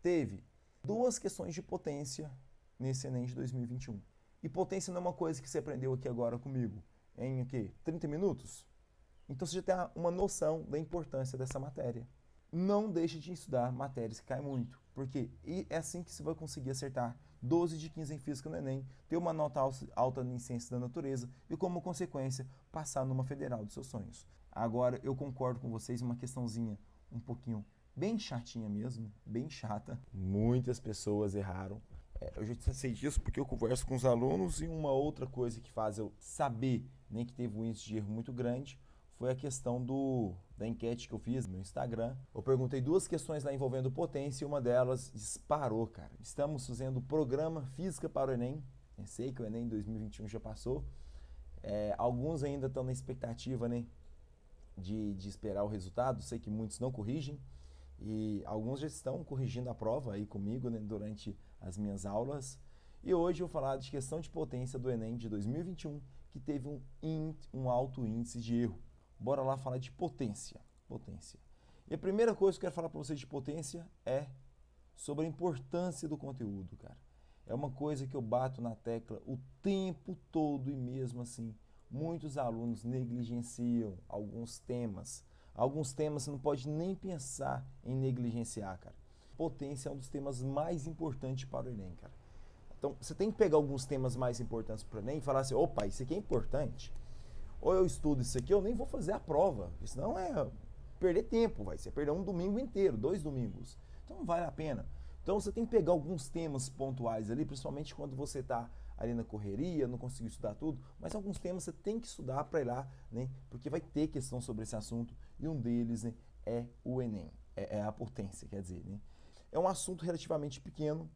teve duas questões de potência nesse Enem de 2021. E potência não é uma coisa que você aprendeu aqui agora comigo, em o quê? 30 minutos? Então você já tem uma noção da importância dessa matéria. Não deixe de estudar matérias que caem muito, porque é assim que você vai conseguir acertar 12 de 15 em física no Enem, ter uma nota alta em ciências da natureza e, como consequência, passar numa federal dos seus sonhos. Agora, eu concordo com vocês, uma questãozinha um pouquinho bem chatinha mesmo, bem chata. Muitas pessoas erraram. Eu já sei disso porque eu converso com os alunos, e uma outra coisa que faz eu saber, né, que teve um índice de erro muito grande foi a questão da enquete que eu fiz no Instagram. Eu perguntei duas questões lá envolvendo potência e uma delas disparou, cara. Estamos fazendo o programa Física para o Enem. Eu sei que o Enem 2021 já passou. Alguns ainda estão na expectativa, né, de esperar o resultado. Sei que muitos não corrigem. E alguns já estão corrigindo a prova aí comigo, né, durante as minhas aulas. E hoje eu vou falar de questão de potência do Enem de 2021, que teve um alto índice de erro. Bora lá falar de potência. E a primeira coisa que eu quero falar para vocês de potência é sobre a importância do conteúdo, cara. É uma coisa que eu bato na tecla o tempo todo, e mesmo assim, muitos alunos negligenciam alguns temas. Alguns temas você não pode nem pensar em negligenciar, cara. Potência é um dos temas mais importantes para o Enem, cara. Então, você tem que pegar alguns temas mais importantes para o Enem e falar assim, opa, isso aqui é importante. Ou eu estudo isso aqui, eu nem vou fazer a prova. Senão é perder tempo, vai ser perder um domingo inteiro, 2 domingos. Então não vale a pena. Então você tem que pegar alguns temas pontuais ali, principalmente quando você está ali na correria, não conseguiu estudar tudo, mas alguns temas você tem que estudar para ir lá, né? Porque vai ter questão sobre esse assunto, e um deles, né, é o Enem, é a potência, quer dizer, né? É um assunto relativamente pequeno,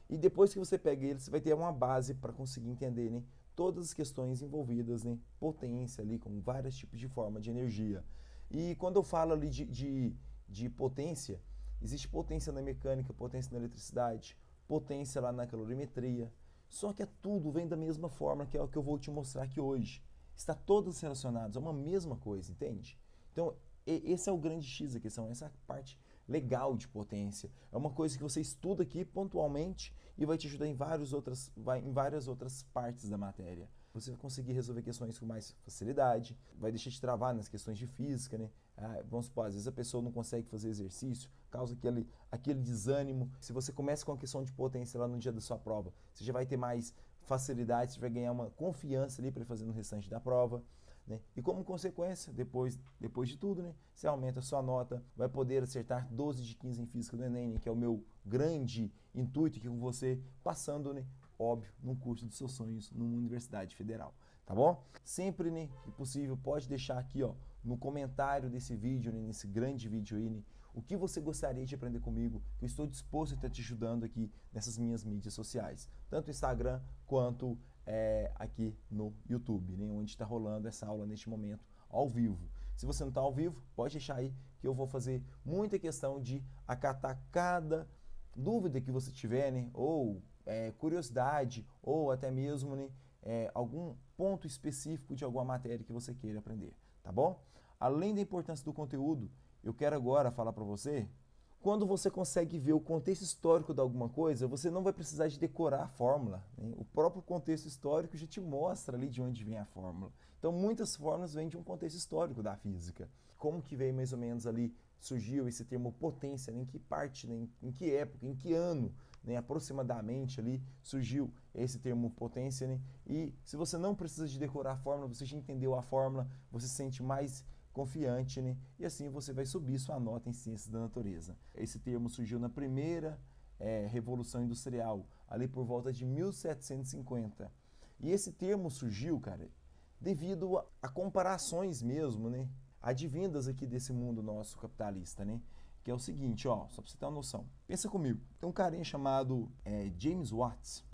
e depois que você pega ele, você vai ter uma base para conseguir entender, né, todas as questões envolvidas, né, potência ali, com vários tipos de forma de energia. E quando eu falo ali de potência, existe potência na mecânica, potência na eletricidade, potência lá na calorimetria. Só que tudo vem da mesma forma, que é o que eu vou te mostrar aqui hoje. Está todos relacionados, é uma mesma coisa, entende? Então, esse é o grande X da questão, essa é a parte legal de potência. É uma coisa que você estuda aqui pontualmente e vai te ajudar em várias outras partes da matéria. Você vai conseguir resolver questões com mais facilidade, vai deixar de travar nas questões de física, né? Vamos supor, às vezes a pessoa não consegue fazer exercício, causa aquele desânimo. Se você começa com a questão de potência lá no dia da sua prova, você já vai ter mais facilidade, você vai ganhar uma confiança ali para fazer no restante da prova, né? E como consequência, depois de tudo, né, você aumenta a sua nota, vai poder acertar 12 de 15 em física do Enem, que é o meu grande intuito aqui com você, passando, né, óbvio, num curso dos seus sonhos, numa universidade federal, tá bom? Sempre, né, que possível, pode deixar aqui, ó, no comentário desse vídeo, né, nesse grande vídeo aí, né, o que você gostaria de aprender comigo, que eu estou disposto a estar te ajudando aqui nessas minhas mídias sociais, tanto Instagram quanto aqui no YouTube, né, onde está rolando essa aula neste momento ao vivo. Se você não está ao vivo, pode deixar aí que eu vou fazer muita questão de acatar cada dúvida que você tiver, né, ou curiosidade, ou até mesmo, né, algum ponto específico de alguma matéria que você queira aprender, tá bom? Além da importância do conteúdo, eu quero agora falar para você, quando você consegue ver o contexto histórico de alguma coisa, você não vai precisar de decorar a fórmula, né? O próprio contexto histórico já te mostra ali de onde vem a fórmula. Então muitas fórmulas vêm de um contexto histórico da física. Como que veio mais ou menos ali, surgiu esse termo potência, né? Em que parte, né? Em que época, em que ano, né? Aproximadamente ali surgiu esse termo potência, né? E se você não precisa de decorar a fórmula, você já entendeu a fórmula, você se sente mais confiante, né? E assim você vai subir sua nota em ciências da natureza. Esse termo surgiu na primeira Revolução Industrial, ali por volta de 1750. E esse termo surgiu, cara, devido a comparações mesmo, né? Advindas aqui desse mundo nosso capitalista, né? Que é o seguinte, ó, só para você ter uma noção. Pensa comigo, tem um carinha chamado James Watt.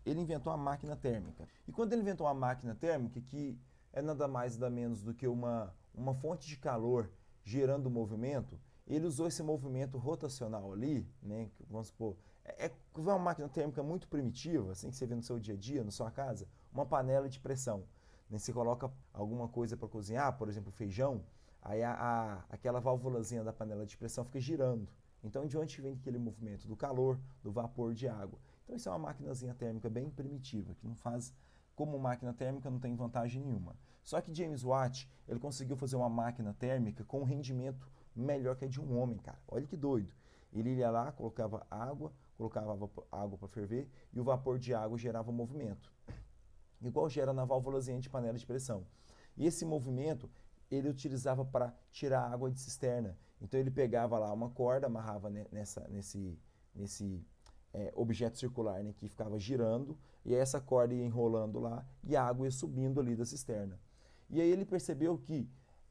Ele inventou a máquina térmica. E quando ele inventou a máquina térmica, que é nada mais nada menos do que uma fonte de calor gerando movimento, ele usou esse movimento rotacional ali, né, vamos supor, uma máquina térmica muito primitiva, assim que você vê no seu dia a dia, na sua casa, uma panela de pressão, né, você coloca alguma coisa para cozinhar, por exemplo, feijão, aí aquela válvulazinha da panela de pressão fica girando, Então, de onde vem aquele movimento? Do calor, do vapor de água. Então, isso é uma maquinazinha térmica bem primitiva, que não faz, como máquina térmica, não tem vantagem nenhuma. Só que James Watt, ele conseguiu fazer uma máquina térmica com um rendimento melhor que a de um homem, cara. Olha que doido. Ele ia lá, colocava água para ferver e o vapor de água gerava movimento. Igual gera na válvulazinha de panela de pressão. E esse movimento ele utilizava para tirar água de cisterna. Então ele pegava lá uma corda, amarrava nesse objeto circular, né, que ficava girando, e essa corda ia enrolando lá e a água ia subindo ali da cisterna. E aí ele percebeu que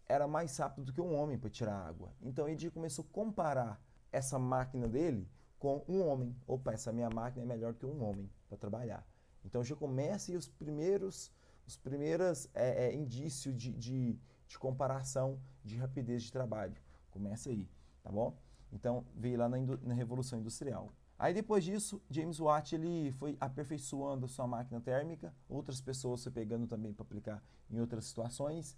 era mais rápido do que um homem para tirar água. Então ele começou a comparar essa máquina dele com um homem. Opa, essa minha máquina é melhor que um homem para trabalhar. Então já começa aí os primeiros indícios de comparação de rapidez de trabalho. Começa aí, tá bom? Então veio lá na Revolução Industrial. Aí depois disso, James Watt ele foi aperfeiçoando a sua máquina térmica, outras pessoas foi pegando também para aplicar em outras situações.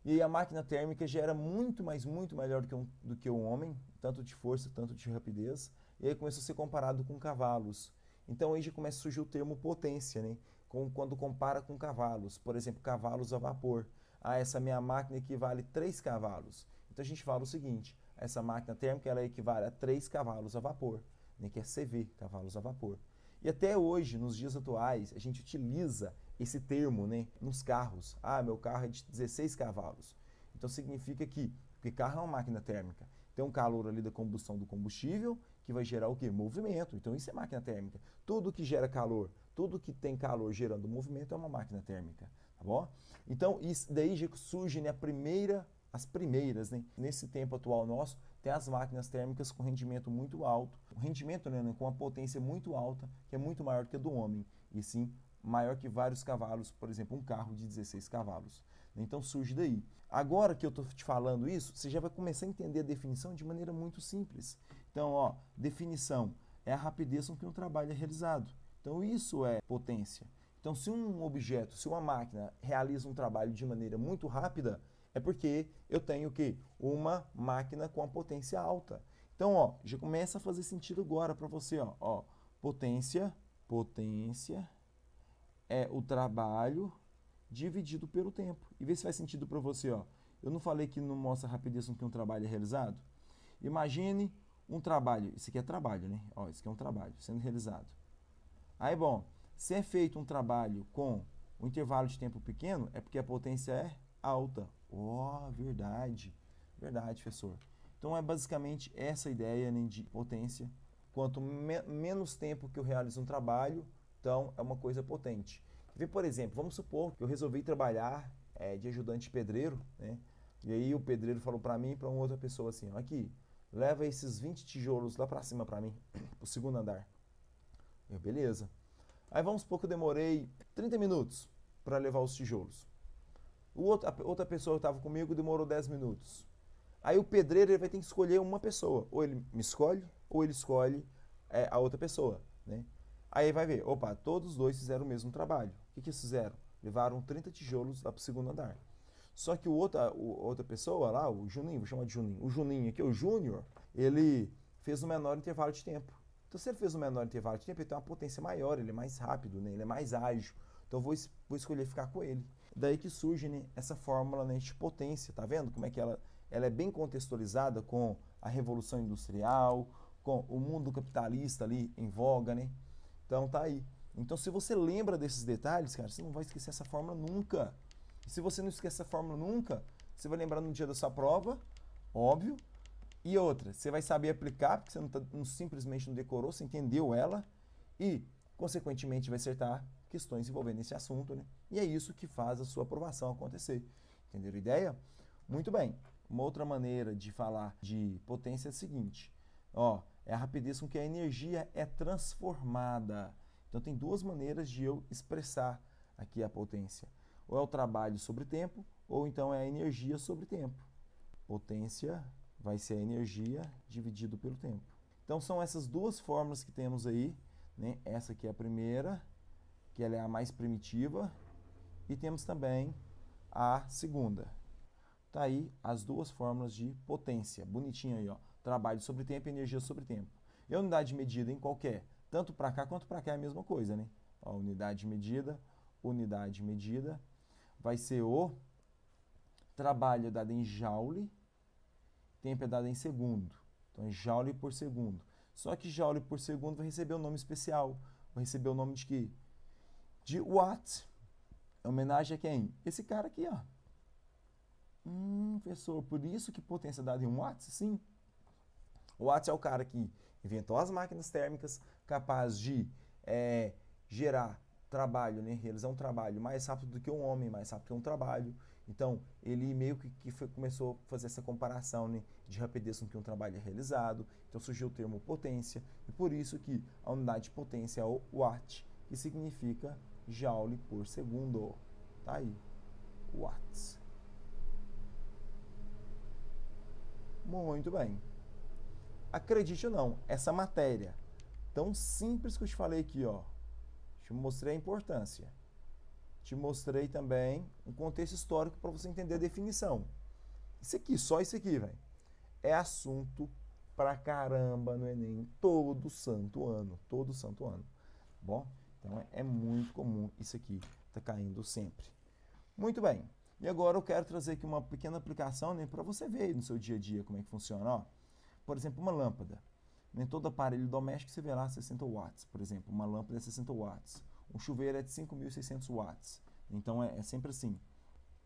E aí a máquina térmica já era muito melhor do que um homem, tanto de força, tanto de rapidez. E aí começou a ser comparado com cavalos. Então aí já começa a surgir o termo potência, né? Quando compara com cavalos. Por exemplo, cavalos a vapor. Ah, essa minha máquina equivale a 3 cavalos. Então a gente fala o seguinte, essa máquina térmica ela equivale a 3 cavalos a vapor, né? Que é CV, cavalos a vapor. E até hoje, nos dias atuais, a gente utiliza esse termo, né, nos carros. Ah, meu carro é de 16 cavalos. Então significa porque carro é uma máquina térmica. Tem um calor ali da combustão do combustível que vai gerar o quê? Movimento. Então isso é máquina térmica. Tudo que gera calor, tudo que tem calor gerando movimento é uma máquina térmica, tá bom? Então isso daí já surge, né, as primeiras, né? Nesse tempo atual nosso, tem as máquinas térmicas com rendimento muito alto. O rendimento, né, com uma potência muito alta, que é muito maior que a do homem. E sim, maior que vários cavalos, por exemplo, um carro de 16 cavalos. Então surge daí. Agora que eu estou te falando isso, você já vai começar a entender a definição de maneira muito simples. Então, ó, definição é a rapidez com que um trabalho é realizado. Então isso é potência. Então se um objeto, se uma máquina realiza um trabalho de maneira muito rápida, é porque eu tenho o quê? Uma máquina com a potência alta. Então, ó, já começa a fazer sentido agora para você, ó, potência é o trabalho dividido pelo tempo. E vê se faz sentido para você, ó. Eu não falei que não mostra a rapidez com que um trabalho é realizado? Imagine um trabalho, isso aqui é trabalho, né? Ó, isso aqui é um trabalho sendo realizado. Aí, bom, se é feito um trabalho com um intervalo de tempo pequeno, é porque a potência é alta. Ó, verdade, professor. Então é basicamente essa ideia, né, de potência. Quanto menos tempo que eu realizo um trabalho, então é uma coisa potente. Por exemplo, vamos supor que eu resolvi trabalhar de ajudante pedreiro, né? E aí o pedreiro falou para mim e para uma outra pessoa assim, ó, aqui, leva esses 20 tijolos lá para cima para mim, pro segundo andar. Eu, beleza. Aí vamos supor que eu demorei 30 minutos para levar os tijolos. A outra pessoa que estava comigo demorou 10 minutos. Aí o pedreiro ele vai ter que escolher uma pessoa. Ou ele me escolhe, ou ele escolhe a outra pessoa, né? Aí vai ver, opa, todos os dois fizeram o mesmo trabalho. O que eles fizeram? Levaram 30 tijolos lá para o segundo andar. Só que outra pessoa lá, o Juninho, vou chamar de Juninho. O Juninho aqui, o Júnior, ele fez um menor intervalo de tempo. Então se ele fez um menor intervalo de tempo, ele tem uma potência maior, ele é mais rápido, né? Ele é mais ágil. Então eu vou escolher ficar com ele. Daí que surge, né, essa fórmula, né, de potência, tá vendo como é que ela é bem contextualizada com a Revolução Industrial, com o mundo capitalista ali em voga, né? Então tá aí. Então se você lembra desses detalhes, cara, você não vai esquecer essa fórmula nunca. E se você não esquecer essa fórmula nunca, você vai lembrar no dia da sua prova, óbvio. E outra, você vai saber aplicar, porque você simplesmente não decorou, você entendeu ela. E, consequentemente, vai acertar questões envolvendo esse assunto, né? E é isso que faz a sua aprovação acontecer. Entenderam a ideia? Muito bem. Uma outra maneira de falar de potência é a seguinte. Ó, é a rapidez com que a energia é transformada. Então tem duas maneiras de eu expressar aqui a potência. Ou é o trabalho sobre tempo, ou então é a energia sobre tempo. Potência vai ser a energia dividido pelo tempo. Então são essas duas fórmulas que temos aí, né? Essa aqui é a primeira, que ela é a mais primitiva, e temos também a segunda. Tá aí as duas fórmulas de potência. Bonitinho aí, ó. trabalho sobre tempo e energia sobre tempo. E a unidade de medida em qualquer, tanto para cá quanto para cá é a mesma coisa, né? Ó, unidade de medida vai ser o trabalho dado em joule, tempo é dado em segundo. Então é joule por segundo. Só que joule por segundo vai receber um nome especial. Vai receber o nome de quê? De watt. Em homenagem a quem? Esse cara aqui, ó. Professor, por isso que potência é dada em watts? Sim. O Watts é o cara que inventou as máquinas térmicas, capaz de gerar trabalho, né? Realizar um trabalho mais rápido do que um homem, mais rápido que um trabalho. Então, ele meio que começou a fazer essa comparação, né, de rapidez com que um trabalho é realizado. Então, surgiu o termo potência, e por isso que a unidade de potência é o watt, que significa joule por segundo. Tá aí, watts. Muito bem. Acredite ou não, essa matéria tão simples que eu te falei aqui, ó, te mostrei a importância. Te mostrei também um contexto histórico para você entender a definição. Isso aqui, só isso aqui, velho, é assunto pra caramba no Enem todo santo ano. Todo santo ano. Bom, então é muito comum isso aqui tá caindo sempre. Muito bem. E agora eu quero trazer aqui uma pequena aplicação, né, para você ver no seu dia a dia como é que funciona, ó. Por exemplo, uma lâmpada. Em todo aparelho doméstico você vê lá 60 watts. Por exemplo, uma lâmpada é 60 watts. Um chuveiro é de 5.600 watts. Então, é sempre assim.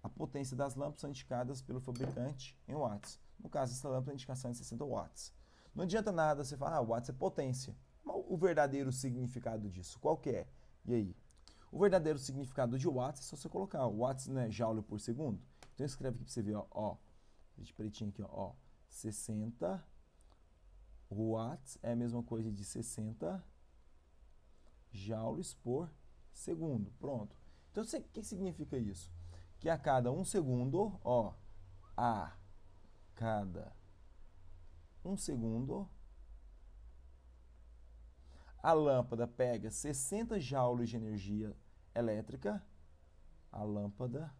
A potência das lâmpadas são indicadas pelo fabricante em watts. No caso, essa lâmpada, a indicação é de 60 watts. Não adianta nada você falar, watts é potência. Mas o verdadeiro significado disso, qual que é? E aí? O verdadeiro significado de watts é só você colocar. Watts, né, joule por segundo. Então, escreve aqui para você ver, ó. De pretinho aqui, ó. 60 watts é a mesma coisa de 60 joules por segundo. Pronto. Então, o que significa isso? Que a cada 1 segundo, ó, a cada 1 segundo, a lâmpada pega 60 joules de energia elétrica. A lâmpada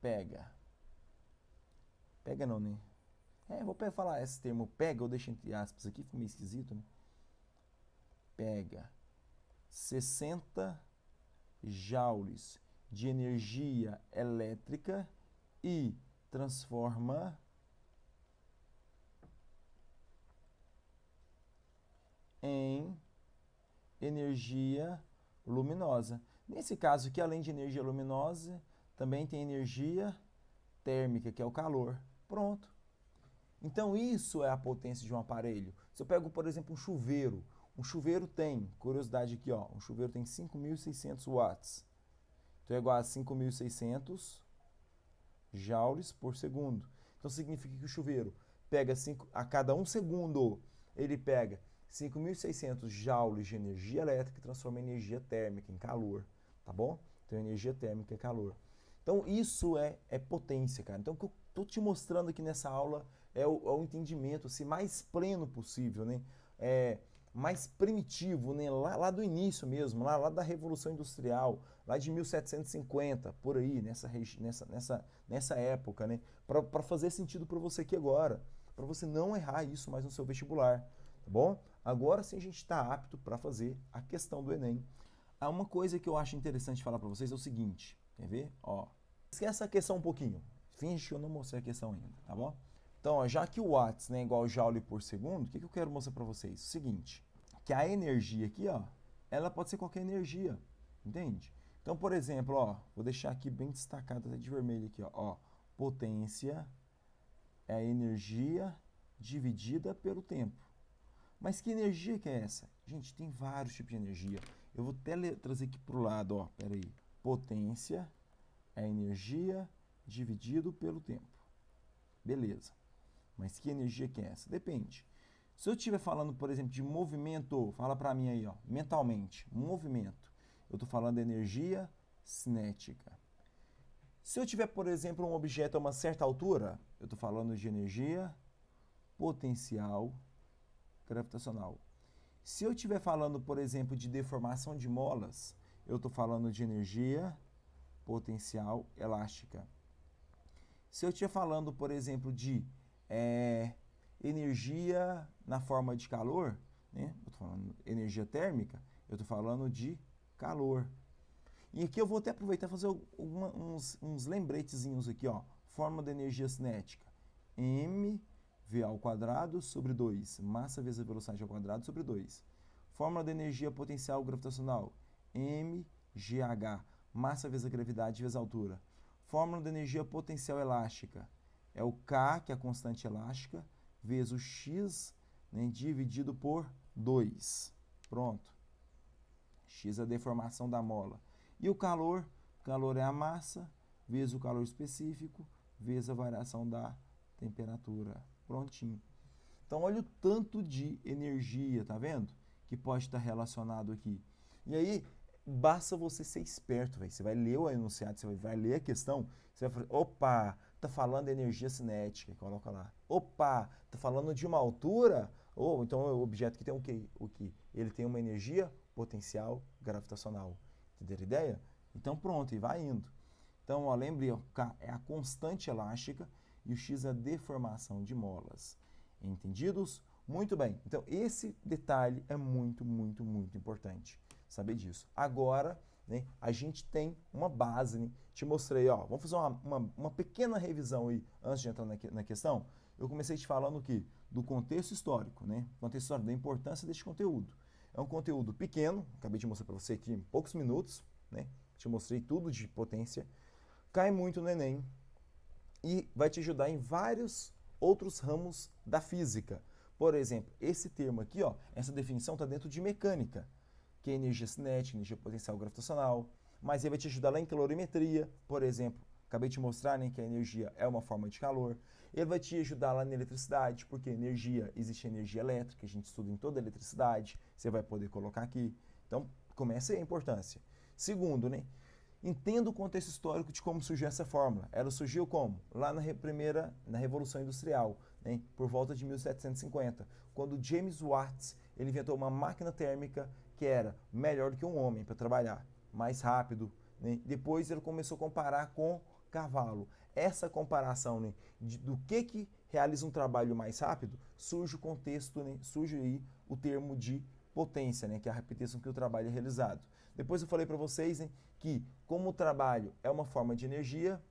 pega não, né? Vou falar esse termo pega, eu deixo entre aspas aqui, ficou meio esquisito, né? Pega 60 joules de energia elétrica e transforma em energia luminosa. Nesse caso aqui, além de energia luminosa, também tem energia térmica, que é o calor. Pronto. Então, isso é a potência de um aparelho. Se eu pego, por exemplo, um chuveiro tem, curiosidade aqui, ó, um chuveiro tem 5.600 watts. Então, é igual a 5.600 joules por segundo. Então, significa que o chuveiro pega a cada 1 segundo, ele pega 5.600 joules de energia elétrica e transforma em energia térmica, em calor, tá bom? Então, energia térmica é calor. Então, isso é potência, cara. Então, o que eu estou te mostrando aqui nessa aula é o entendimento assim, mais pleno possível, né? Mais primitivo, né? Lá do início mesmo, lá da Revolução Industrial, lá de 1750, por aí, nessa época, né? Para fazer sentido para você aqui agora, para você não errar isso mais no seu vestibular, tá bom? Agora sim a gente está apto para fazer a questão do Enem. Uma coisa que eu acho interessante falar para vocês é o seguinte, quer ver? Ó, esquece a questão um pouquinho, finge que eu não mostrei a questão ainda, tá bom? Então, ó, já que o watts, né, é igual a joule por segundo, o que eu quero mostrar para vocês? O seguinte, que a energia aqui, ó, ela pode ser qualquer energia, entende? Então, por exemplo, ó, vou deixar aqui bem destacado até de vermelho aqui, ó, potência é a energia dividida pelo tempo. Mas que energia que é essa? Gente, tem vários tipos de energia. Eu vou até trazer aqui para o lado, ó, peraí. Potência é a energia dividido pelo tempo. Beleza. Mas que energia que é essa? Depende. Se eu estiver falando, por exemplo, de movimento, fala para mim aí, ó, mentalmente, movimento. Eu estou falando de energia cinética. Se eu tiver, por exemplo, um objeto a uma certa altura, eu estou falando de energia potencial gravitacional. Se eu estiver falando, por exemplo, de deformação de molas, eu estou falando de energia potencial elástica. Se eu estiver falando, por exemplo, de energia na forma de calor, né? Eu estou falando energia térmica, eu estou falando de calor. E aqui eu vou até aproveitar e fazer uns lembretezinhos aqui, ó. Fórmula da energia cinética. mv ao quadrado sobre 2. Massa vezes a velocidade ao quadrado sobre 2. Fórmula da energia potencial gravitacional. mgh. Massa vezes a gravidade vezes a altura. Fórmula da energia potencial elástica. É o K, que é a constante elástica, vezes o X, né, dividido por 2. Pronto. X é a deformação da mola. E o calor é a massa, vezes o calor específico, vezes a variação da temperatura. Prontinho. Então, olha o tanto de energia, tá vendo? Que pode estar relacionado aqui. E aí, basta você ser esperto, véio. Você vai ler o enunciado, você vai ler a questão, você vai falar, opa, tá falando de energia cinética, coloca lá. Opa, tá falando de uma altura? Ou então o objeto que tem o quê? Ele tem uma energia potencial gravitacional. Entenderam a ideia? Então pronto, e vai indo. Então, ó, lembre, ó, K é a constante elástica e o X é a deformação de molas. Entendidos? Muito bem. Então, esse detalhe é muito, muito, muito importante saber disso. Agora, né, a gente tem uma base, né? Te mostrei, ó, vamos fazer uma pequena revisão aí antes de entrar na questão. Eu comecei te falando o quê? Do contexto histórico, né? Contexto histórico, da importância deste conteúdo. É um conteúdo pequeno, acabei de mostrar para você aqui em poucos minutos, né? Te mostrei tudo de potência. Cai muito no Enem e vai te ajudar em vários outros ramos da física. Por exemplo, esse termo aqui, ó, essa definição está dentro de mecânica, que é energia cinética, energia potencial gravitacional, mas ele vai te ajudar lá em calorimetria, por exemplo. Acabei de te mostrar, né, que a energia é uma forma de calor. Ele vai te ajudar lá na eletricidade, porque existe energia elétrica, a gente estuda em toda a eletricidade, você vai poder colocar aqui. Então, começa aí a importância. Segundo, né, entenda o contexto histórico de como surgiu essa fórmula. Ela surgiu como? Lá na Revolução Industrial, né, por volta de 1750, quando James Watt ele inventou uma máquina térmica que era melhor do que um homem para trabalhar, mais rápido, né? Depois ele começou a comparar com cavalo. Essa comparação, né, do que realiza um trabalho mais rápido, surge o contexto, né, surge aí o termo de potência, né, que é a repetição que o trabalho é realizado. Depois eu falei para vocês, né, que como o trabalho é uma forma de energia,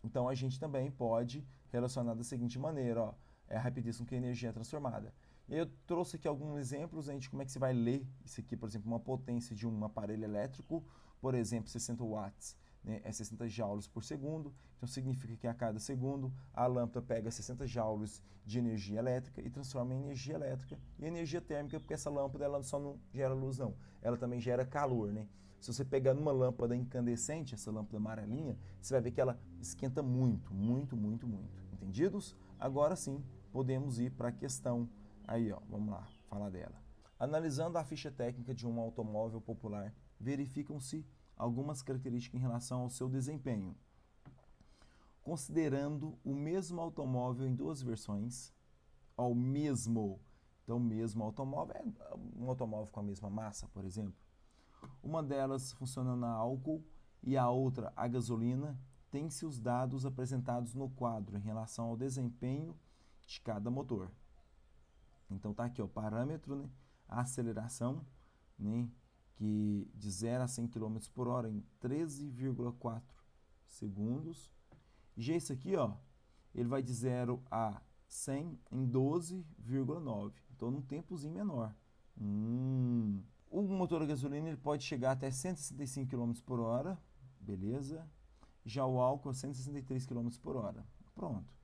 então a gente também pode relacionar da seguinte maneira, ó, é a repetição que a energia é transformada. E eu trouxe aqui alguns exemplos de como é que você vai ler isso aqui, por exemplo, uma potência de um aparelho elétrico, por exemplo, 60 watts, né, é 60 joules por segundo, então significa que a cada segundo a lâmpada pega 60 joules de energia elétrica e transforma em energia elétrica e energia térmica, porque essa lâmpada ela só não gera luz não, ela também gera calor, né? Se você pegar numa lâmpada incandescente, essa lâmpada amarelinha, você vai ver que ela esquenta muito, muito, muito, muito. Entendidos? Agora sim, podemos ir para a questão. Aí, ó, vamos lá, falar dela. Analisando a ficha técnica de um automóvel popular, verificam-se algumas características em relação ao seu desempenho. Considerando o mesmo automóvel em duas versões, ao mesmo, então o mesmo automóvel é um automóvel com a mesma massa, por exemplo. Uma delas funcionando a álcool e a outra a gasolina, tem-se os dados apresentados no quadro em relação ao desempenho de cada motor. Então tá aqui ó, o parâmetro, né, a aceleração, né, que de 0 a 100 km por hora em 13,4 segundos. Já esse aqui, ó, ele vai de 0 a 100 em 12,9, então num tempozinho menor. O motor a gasolina ele pode chegar até 165 km por hora, beleza? Já o álcool a 163 km por hora. Pronto.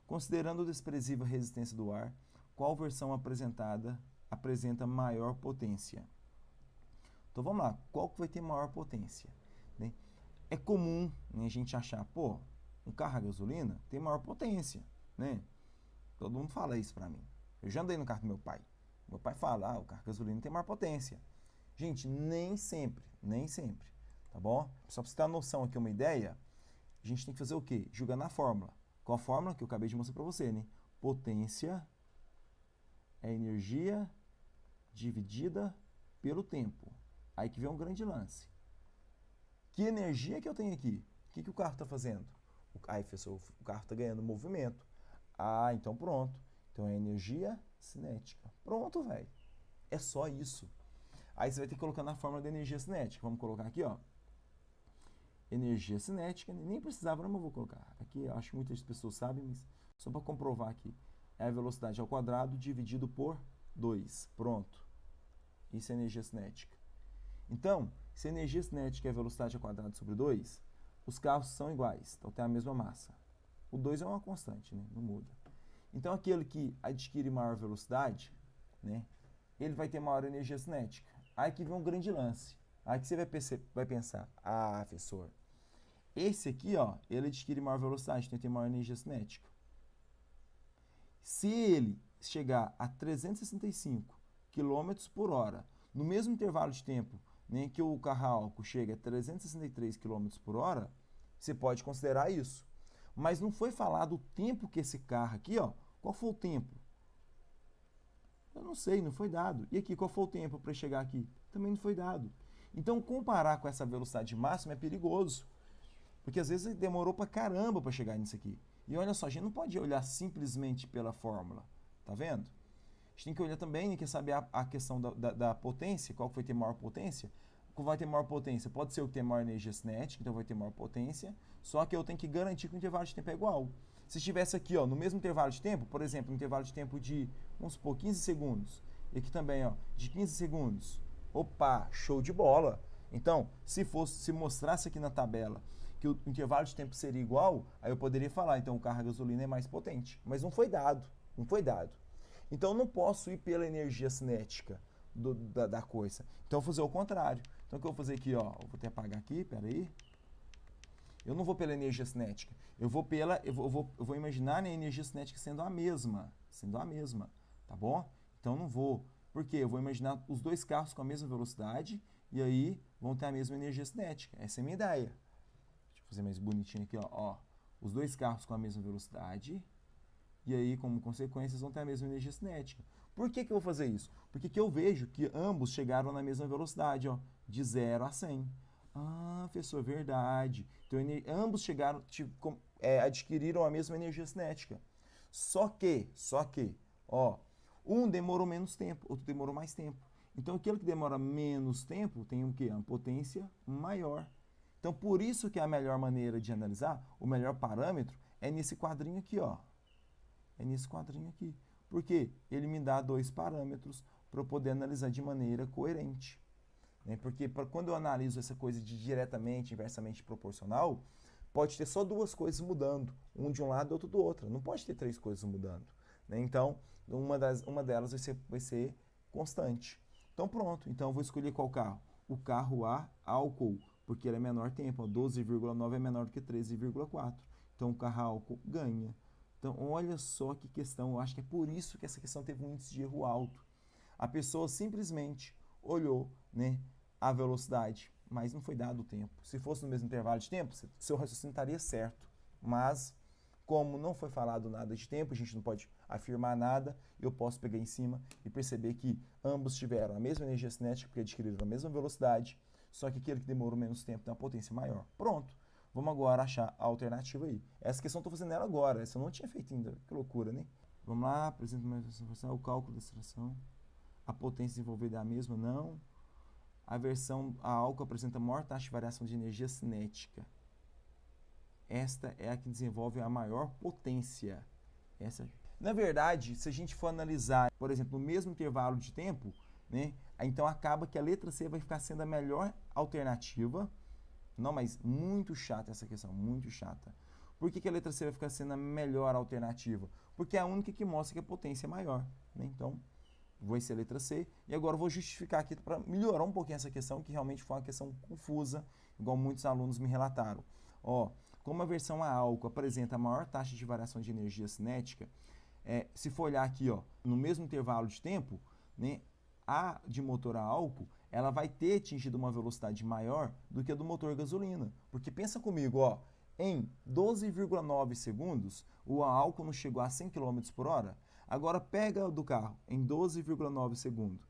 Considerando a desprezível resistência do ar, qual versão apresenta maior potência? Então vamos lá, qual que vai ter maior potência? Né? É comum, né, a gente achar, pô, um carro a gasolina tem maior potência, né? Todo mundo fala isso pra mim. Eu já andei no carro do meu pai. Meu pai fala, o carro a gasolina tem maior potência. Gente, nem sempre, tá bom? Só para você ter uma noção aqui, uma ideia, a gente tem que fazer o quê? Jogar na fórmula. Qual a fórmula que eu acabei de mostrar para você, né? Potência é energia dividida pelo tempo. Aí que vem um grande lance. Que energia que eu tenho aqui? O que o carro está fazendo? Aí, professor, o carro está ganhando movimento. Ah, então pronto. Então é energia cinética. Pronto, velho. É só isso. Aí você vai ter que colocar na fórmula da energia cinética. Vamos colocar aqui, ó. Energia cinética, nem precisava, mas eu vou colocar. Aqui, eu acho que muitas pessoas sabem, mas só para comprovar aqui. É a velocidade ao quadrado dividido por 2. Pronto. Isso é energia cinética. Então, se a energia cinética é a velocidade ao quadrado sobre 2, os carros são iguais, então tem a mesma massa. O 2 é uma constante, né? Não muda. Então, aquele que adquire maior velocidade, né, ele vai ter maior energia cinética. Aí que vem um grande lance. Aí que você vai pensar, ah, professor, esse aqui, ó, ele adquire maior velocidade, então ele tem maior energia cinética. Se ele chegar a 365 km por hora, no mesmo intervalo de tempo, né, que o carro a álcool chega a 363 km por hora, você pode considerar isso. Mas não foi falado o tempo que esse carro aqui, ó, qual foi o tempo? Eu não sei, não foi dado. E aqui, qual foi o tempo para chegar aqui? Também não foi dado. Então, comparar com essa velocidade máxima é perigoso. Porque às vezes demorou pra caramba para chegar nisso aqui. E olha só, a gente não pode olhar simplesmente pela fórmula. Tá vendo? A gente tem que olhar também, quer saber a questão da potência, qual foi ter maior potência. Qual vai ter maior potência? Pode ser o que tem maior energia cinética, então vai ter maior potência. Só que eu tenho que garantir que o intervalo de tempo é igual. Se estivesse aqui, ó, no mesmo intervalo de tempo, por exemplo, um intervalo de tempo de, vamos supor, 15 segundos. E aqui também, ó, de 15 segundos. Opa, show de bola. Então, se mostrasse aqui na tabela que o intervalo de tempo seria igual, aí eu poderia falar, então o carro a gasolina é mais potente. Mas não foi dado, não foi dado. Então, eu não posso ir pela energia cinética da coisa. Então, eu vou fazer o contrário. Então, o que eu vou fazer aqui, ó, eu vou até apagar aqui, peraí. Eu não vou pela energia cinética. Eu vou imaginar a energia cinética sendo a mesma, tá bom? Então, eu não vou. Por quê? Eu vou imaginar os dois carros com a mesma velocidade e aí vão ter a mesma energia cinética. Essa é a minha ideia. Deixa eu fazer mais bonitinho aqui, ó. Os dois carros com a mesma velocidade e aí, como consequência, eles vão ter a mesma energia cinética. Por que eu vou fazer isso? Porque que eu vejo que ambos chegaram na mesma velocidade, ó, de 0 a 100. Ah, professor, verdade. Então, ambos chegaram, adquiriram a mesma energia cinética. Só que, ó, um demorou menos tempo, outro demorou mais tempo. Então, aquele que demora menos tempo tem o quê? Uma potência maior. Então, por isso que a melhor maneira de analisar, o melhor parâmetro, é nesse quadrinho aqui, ó. É nesse quadrinho aqui. Porque ele me dá dois parâmetros para eu poder analisar de maneira coerente. Porque quando eu analiso essa coisa de diretamente, inversamente proporcional, pode ter só duas coisas mudando, um de um lado e outro do outro. Não pode ter três coisas mudando. Então, uma delas vai ser constante. Então, pronto. Então, eu vou escolher qual carro? O carro a álcool, porque ele é menor tempo. 12,9 é menor do que 13,4. Então, o carro a álcool ganha. Então, olha só que questão. Eu acho que é por isso que essa questão teve um índice de erro alto. A pessoa simplesmente olhou, né, a velocidade, mas não foi dado o tempo. Se fosse no mesmo intervalo de tempo, seu raciocínio estaria certo. Mas, como não foi falado nada de tempo, a gente não pode afirmar nada, eu posso pegar em cima e perceber que ambos tiveram a mesma energia cinética, porque adquiriram a mesma velocidade, só que aquele que demorou menos tempo tem uma potência maior. Pronto. Vamos agora achar a alternativa aí. Essa questão eu estou fazendo ela agora, essa eu não tinha feito ainda. Que loucura, né? Vamos lá, apresenta o cálculo da aceleração. A potência desenvolvida é a mesma? Não. A álcool apresenta maior taxa de variação de energia cinética. Esta é a que desenvolve a maior potência. Na verdade, se a gente for analisar, por exemplo, no mesmo intervalo de tempo, né, então acaba que a letra C vai ficar sendo a melhor alternativa. Não, mas muito chata essa questão, muito chata. Por que a letra C vai ficar sendo a melhor alternativa? Porque é a única que mostra que a potência é maior. Né? Então, vai ser a letra C. E agora eu vou justificar aqui para melhorar um pouquinho essa questão, que realmente foi uma questão confusa, igual muitos alunos me relataram. Ó, como a versão a álcool apresenta a maior taxa de variação de energia cinética, se for olhar aqui, ó, no mesmo intervalo de tempo, né, a de motor a álcool, ela vai ter atingido uma velocidade maior do que a do motor gasolina. Porque pensa comigo, ó, em 12,9 segundos, o a álcool não chegou a 100 km por hora. Agora pega o do carro em 12,9 segundos.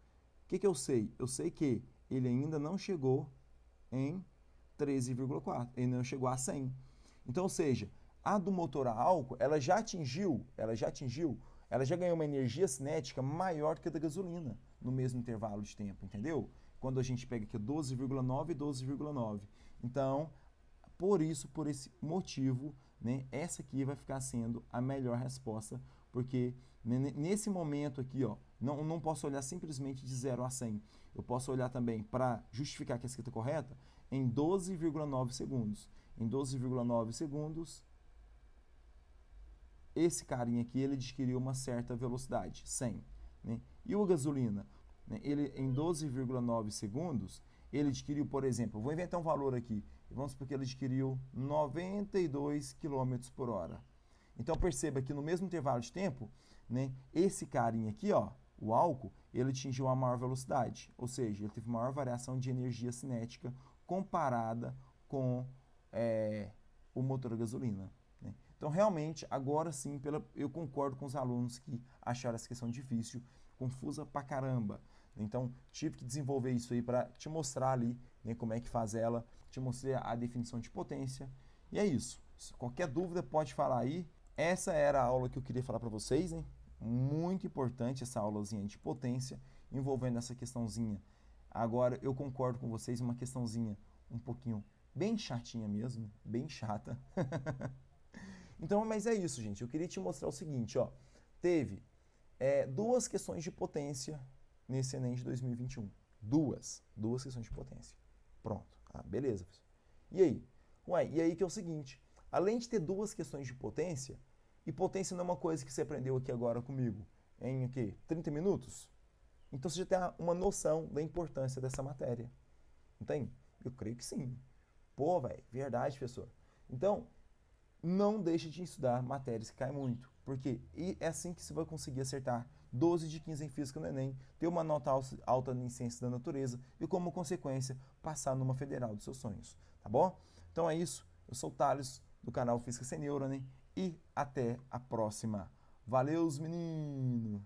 O que eu sei? Eu sei que ele ainda não chegou em 13,4. Ele não chegou a 100. Então, ou seja, A do motor a álcool, ela já ganhou uma energia cinética maior que a da gasolina no mesmo intervalo de tempo, entendeu? Quando a gente pega aqui 12,9 e 12,9. Então, por esse motivo, né, essa aqui vai ficar sendo a melhor resposta, porque nesse momento aqui, ó, não posso olhar simplesmente de 0 a 100. Eu posso olhar também para justificar que essa aqui está correta em 12,9 segundos. Em 12,9 segundos, esse carinha aqui, ele adquiriu uma certa velocidade, 100. Né? E o gasolina, né, ele em 12,9 segundos, ele adquiriu, por exemplo, vou inventar um valor aqui, vamos supor que ele adquiriu 92 km por hora. Então perceba que no mesmo intervalo de tempo, né, esse carinha aqui, ó, o álcool, ele atingiu uma maior velocidade, ou seja, ele teve maior variação de energia cinética comparada com o motor a gasolina. Né? Então, realmente, agora sim, eu concordo com os alunos que acharam essa questão difícil, confusa pra caramba. Então, tive que desenvolver isso aí para te mostrar ali, né, como é que faz ela, te mostrei a definição de potência. E é isso. Qualquer dúvida pode falar aí. Essa era a aula que eu queria falar para vocês, né? Muito importante essa aulazinha de potência, envolvendo essa questãozinha. Agora, eu concordo com vocês, uma questãozinha um pouquinho bem chatinha mesmo, bem chata. Então, mas é isso, gente. Eu queria te mostrar o seguinte, ó. Teve duas questões de potência nesse Enem de 2021. Duas questões de potência. Pronto. Ah, beleza, pessoal. E aí? E aí que é o seguinte, além de ter duas questões de potência, e potência não é uma coisa que você aprendeu aqui agora comigo, em o quê? 30 minutos? Então você já tem uma noção da importância dessa matéria. Entende? Eu creio que sim. Pô, velho, verdade, professor. Então, não deixe de estudar matérias que caem muito, porque é assim que você vai conseguir acertar 12 de 15 em física no Enem, ter uma nota alta em ciências da natureza e, como consequência, passar numa federal dos seus sonhos, tá bom? Então é isso, eu sou o Thales, do canal Física Sem Neurônio, e até a próxima. Valeu, menino!